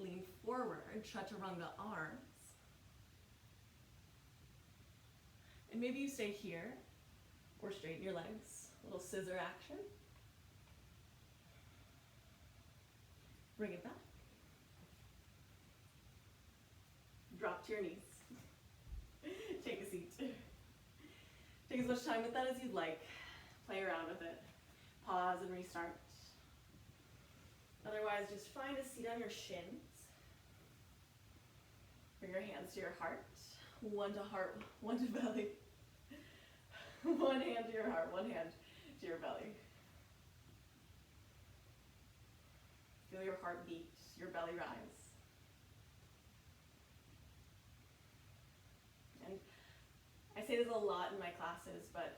Lean forward, chaturanga arms. And maybe you stay here or straighten your legs. Little scissor action. Bring it back. Drop to your knees. Take a seat. Take as much time with that as you'd like. Play around with it. Pause and restart. Otherwise, just find a seat on your shins. Bring your hands to your heart. One to heart, one to belly. One hand to your heart, one hand to your belly. Feel your heart beat, your belly rise. And I say this a lot in my classes, but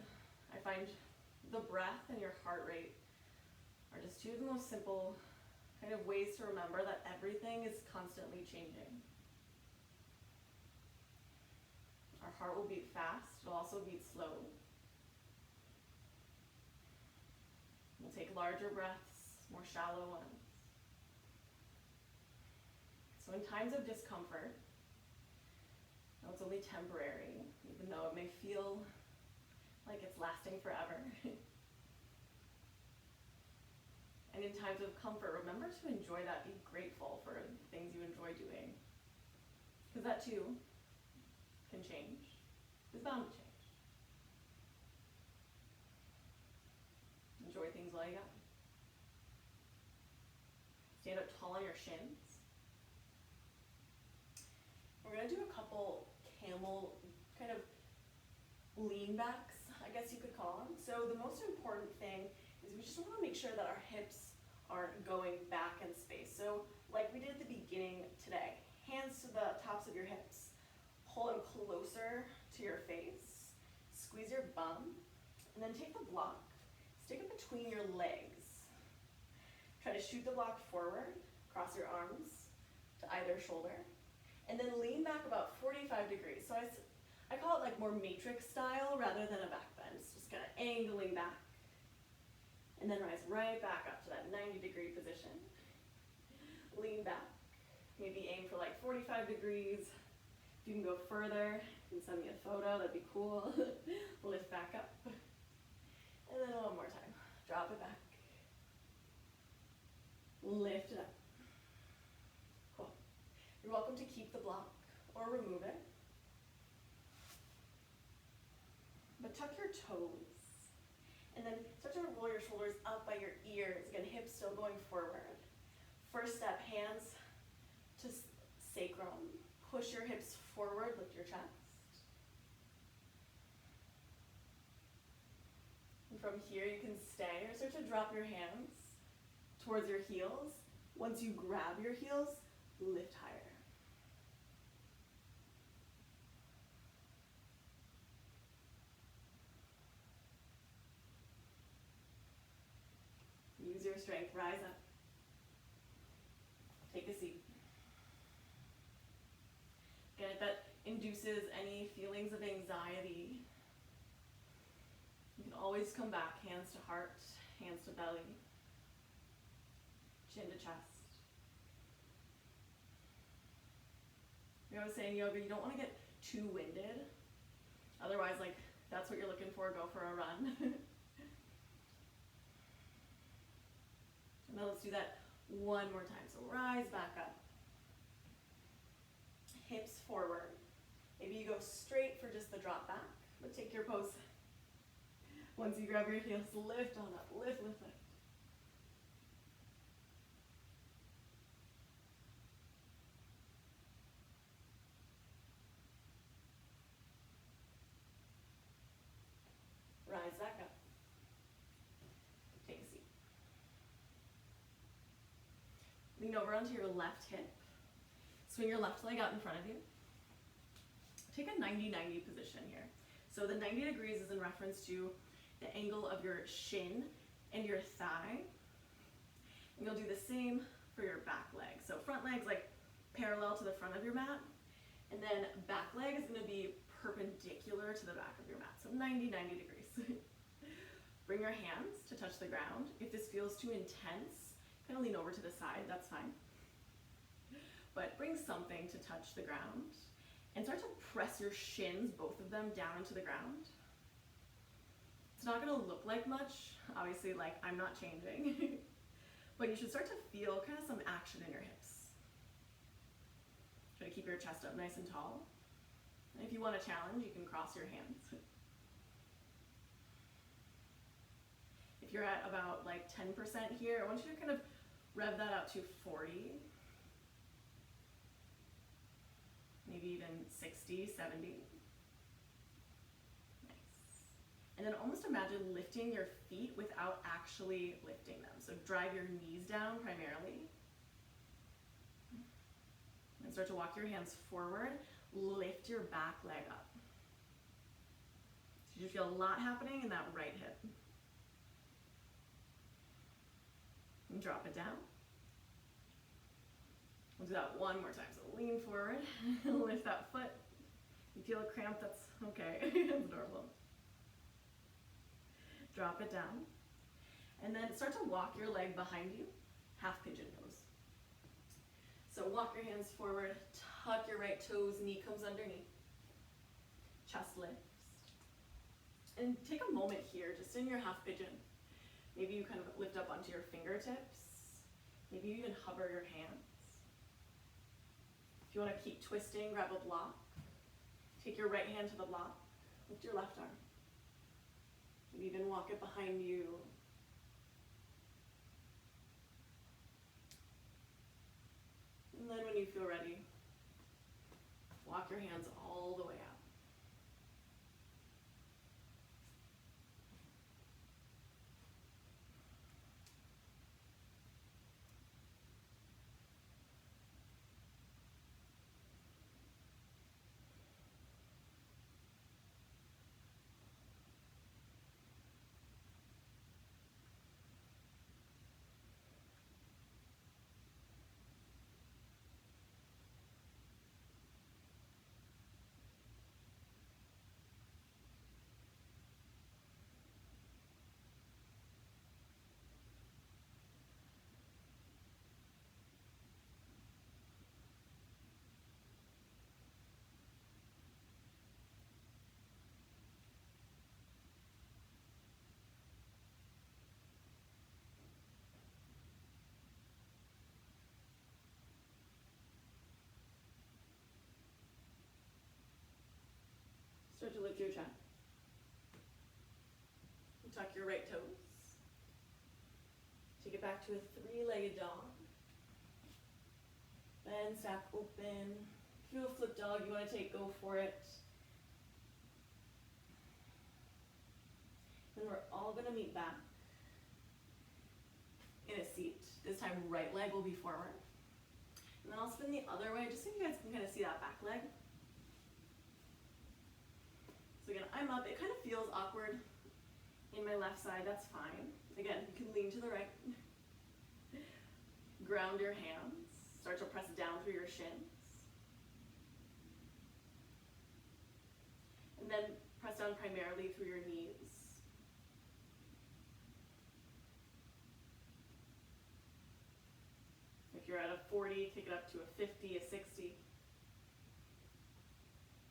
I find the breath and your heart rate are just 2 of the most simple kind of ways to remember that everything is constantly changing. Our heart will beat fast, it'll also beat slow. We'll take larger breaths, more shallow ones. So in times of discomfort, though it's only temporary, even though it may feel like it's lasting forever. And in times of comfort, remember to enjoy that. Be grateful for the things you enjoy doing. Because that too can change. It's bound to change. Enjoy things while you got them. Stand up tall on your shins. We're going to do a couple camel kind of lean backs. I guess you could call them. So the most important thing is we just want to make sure that our hips aren't going back in space. So like we did at the beginning today, hands to the tops of your hips, pull them closer to your face, squeeze your bum, and then take the block, stick it between your legs. Try to shoot the block forward, cross your arms to either shoulder, and then lean back about 45 degrees. So I call it like more matrix style rather than a back bend. It's just kind of angling back. And then rise right back up to that 90-degree position. Lean back. Maybe aim for like 45 degrees. If you can go further, you can send me a photo, that'd be cool. Lift back up. And then one more time. Drop it back. Lift it up. Cool. You're welcome to keep the block or remove it. But tuck your toes. And then start to roll your shoulders up by your ears. Again, hips still going forward. First step, hands to sacrum. Push your hips forward, lift your chest. And from here you can stay or start to drop your hands towards your heels. Once you grab your heels, lift higher. Use your strength, rise up. Take a seat. Again, if that induces any feelings of anxiety, you can always come back, hands to heart, hands to belly, chin to chest. You know, I was saying yoga, you don't want to get too winded. Otherwise, like, that's what you're looking for, go for a run. Now let's do that one more time. So rise back up. Hips forward. Maybe you go straight for just the drop back, but take your pose. Once you grab your heels, lift on up. Lift, lift, lift. Rise back up. Take a seat. Lean over onto your left hip. Swing your left leg out in front of you. Take a 90-90 position here. So the 90 degrees is in reference to the angle of your shin and your thigh. And you'll do the same for your back leg. So front leg's like parallel to the front of your mat, and then back leg is gonna be perpendicular to the back of your mat. So 90-90 degrees. Bring your hands to touch the ground. If this feels too intense, kind of lean over to the side, that's fine. But bring something to touch the ground and start to press your shins, both of them, down into the ground. It's not gonna look like much, obviously, like I'm not changing, but you should start to feel kind of some action in your hips. Try to keep your chest up nice and tall. And if you want a challenge, you can cross your hands. If you're at about like 10% here, I want you to kind of rev that up to 40. Maybe even 60, 70. Nice. And then almost imagine lifting your feet without actually lifting them. So drive your knees down primarily. And start to walk your hands forward. Lift your back leg up. So you feel a lot happening in that right hip. And drop it down. We'll do that one more time. So lean forward, lift that foot. You feel a cramp, that's okay, it's normal. Drop it down. And then start to walk your leg behind you, half pigeon pose. So walk your hands forward, tuck your right toes, knee comes underneath. Chest lifts. And take a moment here, just in your half pigeon. Maybe you kind of lift up onto your fingertips. Maybe you even hover your hands. If you want to keep twisting, grab a block. Take your right hand to the block. Lift your left arm. Maybe even walk it behind you. And then when you feel ready, walk your hands all the way out. your chest. Tuck your right toes. Take it back to a three-legged dog. Bend, stack open. If you do a flip dog you want to take, go for it. Then we're all going to meet back in a seat. This time right leg will be forward. And then I'll spin the other way just so you guys can kind of see that back leg. So again, I'm up. It kind of feels awkward in my left side. That's fine. Again, you can lean to the right. Ground your hands. Start to press down through your shins. And then press down primarily through your knees. If you're at a 40, take it up to a 50, a 60.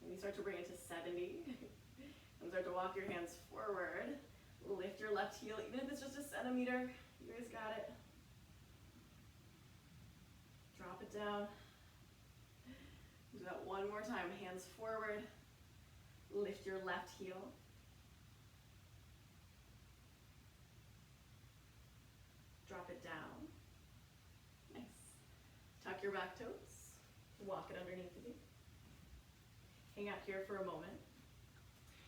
And you start to bring it to 70. And start to walk your hands forward. Lift your left heel, even if it's just a centimeter. You guys got it. Drop it down. Do that one more time. Hands forward. Lift your left heel. Drop it down. Nice. Tuck your back toes. Walk it underneath of you. Hang out here for a moment.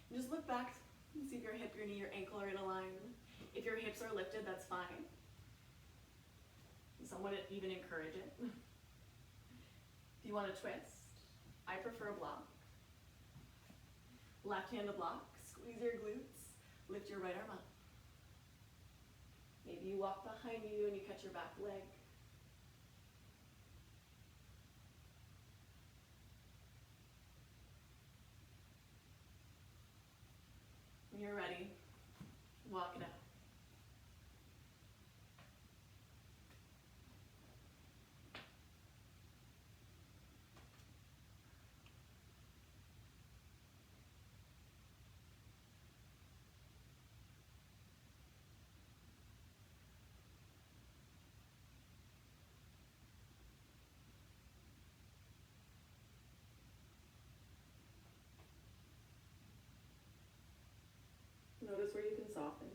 And just look back and see if your hip, your knee, your ankle are in a line. If your hips are lifted, that's fine. Some would even encourage it. If you want to twist, I prefer a block. Left hand to block, squeeze your glutes, lift your right arm up. Maybe you walk behind you and you catch your back leg. When you're ready, walk it out. Notice where you can soften.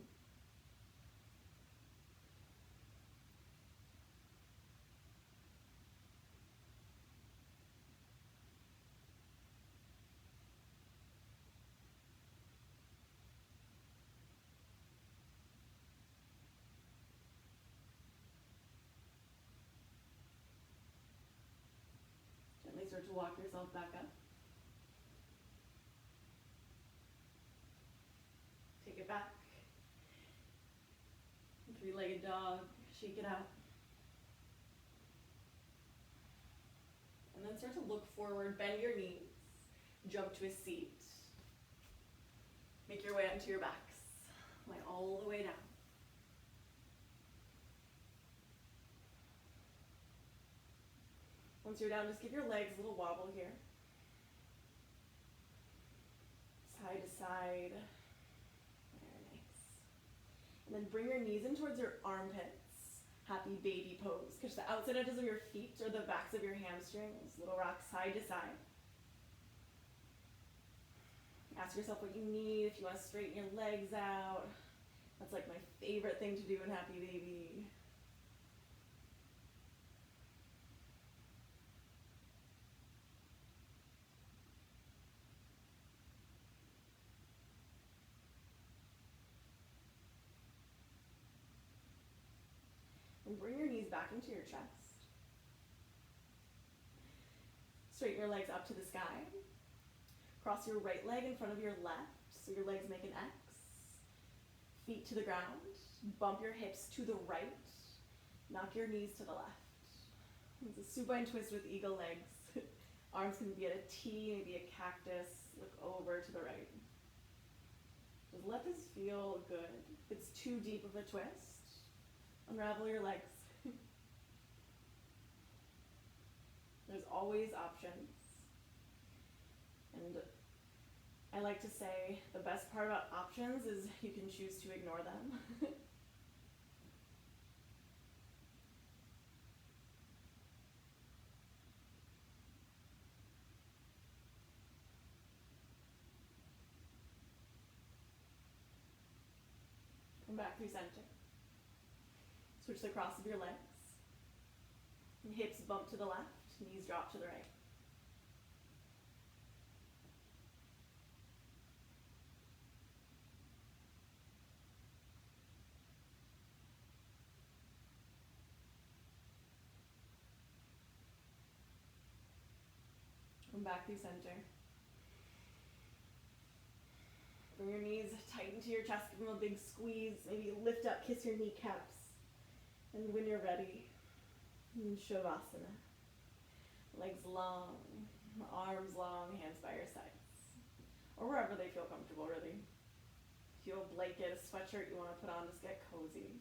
Gently start to walk yourself back up. Take it back. Three-legged dog, shake it out. And then start to look forward, bend your knees, jump to a seat. Make your way onto your backs, lie all the way down. Once you're down, just give your legs a little wobble here. Side to side. And then bring your knees in towards your armpits. Happy baby pose. Catch the outside edges of your feet or the backs of your hamstrings. Little rock side to side. Ask yourself what you need. If you want to straighten your legs out. That's like my favorite thing to do in Happy Baby. And bring your knees back into your chest. Straighten your legs up to the sky. Cross your right leg in front of your left, so your legs make an X. Feet to the ground. Bump your hips to the right. Knock your knees to the left. It's a supine twist with eagle legs. Arms can be at a T, maybe a cactus. Look over to the right. Just let this feel good. If it's too deep of a twist, unravel your legs. There's always options. And I like to say the best part about options is you can choose to ignore them. through center. Switch the cross of your legs. And hips bump to the left, knees drop to the right. And back through center. Bring your knees tight into your chest, give them a big squeeze. Maybe lift up, kiss your kneecaps. And when you're ready, Shavasana. Legs long, arms long, hands by your sides. Or wherever they feel comfortable, really. If you have a blanket, a sweatshirt you want to put on, just get cozy.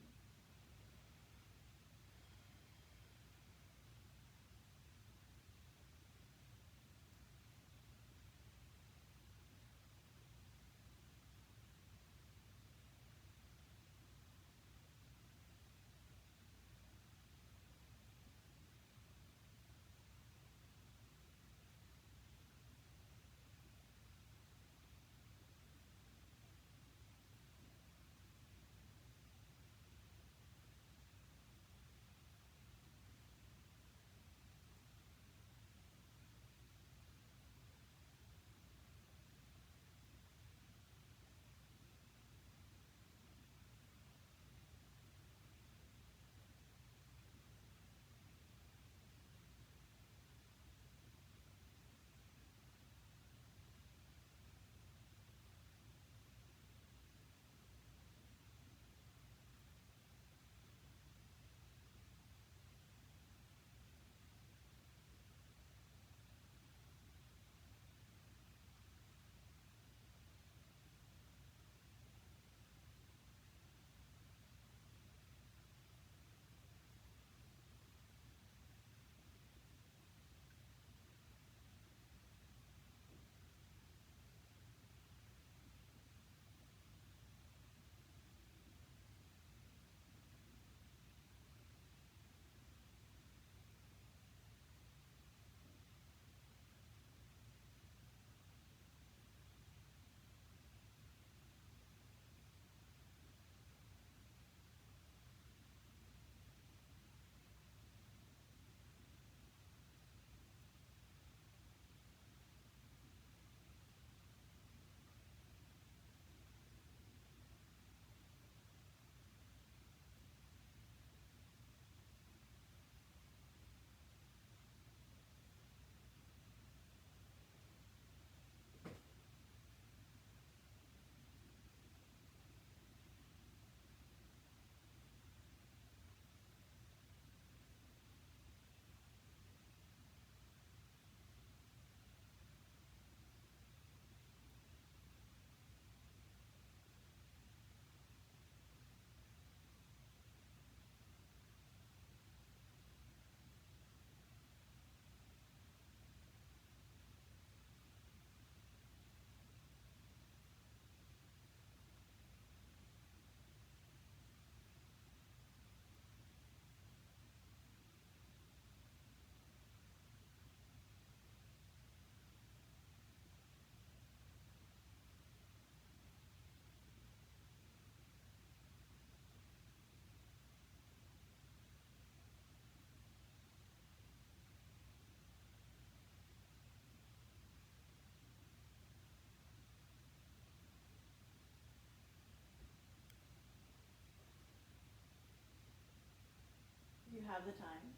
You have the time.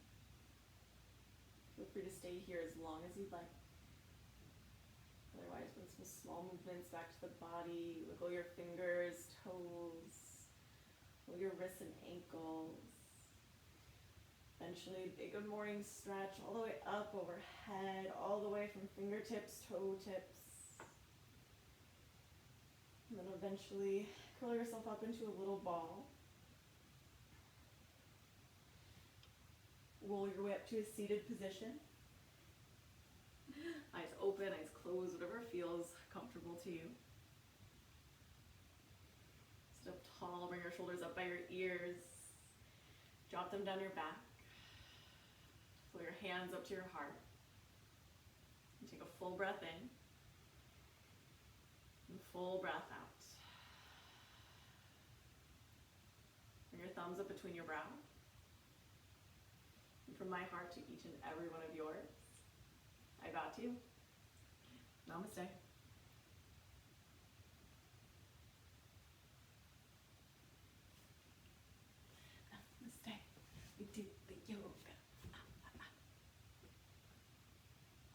Feel free to stay here as long as you'd like. Otherwise, with some small movements back to the body, wiggle your fingers, toes, wiggle your wrists and ankles. Eventually, big good morning stretch all the way up overhead, all the way from fingertips, toe tips. And then eventually curl yourself up into a little ball. Roll your way up to a seated position. Eyes open, eyes closed, whatever feels comfortable to you. Sit up tall, bring your shoulders up by your ears. Drop them down your back. Pull your hands up to your heart. And take a full breath in. And full breath out. your thumbs up between your brow. And from my heart to each and every one of yours, I vow to you. Namaste.